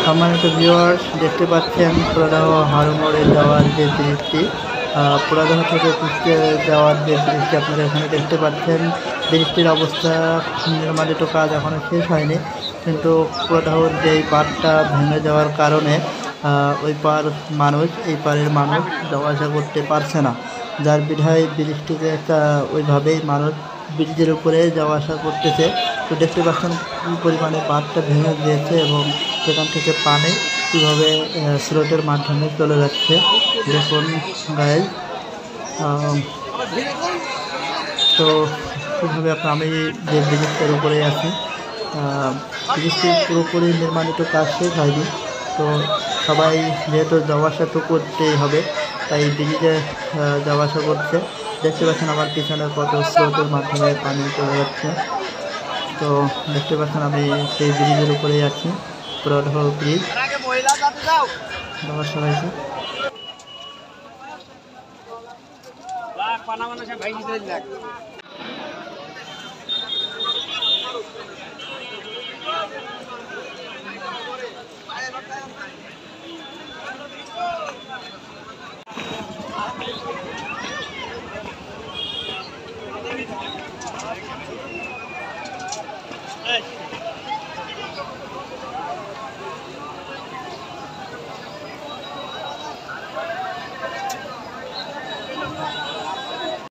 সম্মানিত ভিউয়ার্স, দেখতে পাচ্ছেন পুরাদহ হাড়মোড়ে যাওয়ার যে ব্রিজটি, পুরাদহ থেকে কুষ্টিয়া যাওয়ার যে ব্রিজটি আপনারা এখানে দেখতে পাচ্ছেন। ব্রিজটির অবস্থা, নির্মাণিত কাজ এখনও শেষ হয়নি, কিন্তু পুরাদহর যে পাড়টা ভেঙে যাওয়ার কারণে ওই পার মানুষ, এই পাড়ের মানুষ যাওয়া আসা করতে পারছে না, যার বিধায় ব্রিজটিতে একটা ওইভাবেই মানুষ ব্রিজের উপরে যাওয়া আসা করতেছে। তো দেখতে পাচ্ছেন কী পরিমাণে বাঁধটা ভেঙে গিয়েছে এবং সেখান থেকে পানি কীভাবে স্রোতের মাধ্যমে চলে যাচ্ছে। দেখুন গাইজ, তো কীভাবে আমি যে ব্রিজটার উপরে আছি, ব্রিজটি পুরোপুরি নির্মাণিত কাজ শেষ হয়নি। তো সবাই যেহেতু যাওয়া আসা তো করতেই হবে, তাই ব্রিজে যাওয়া আসা করছে। দেখতে পাচ্ছেন আমার পিছনে কত স্রোতের মাধ্যমে পানি চলে যাচ্ছে। তো দেখতে পাচ্ছেন আমি সেই ব্রিজের উপরেই আছি, পুরাদহ ব্রিজ। সবাইকে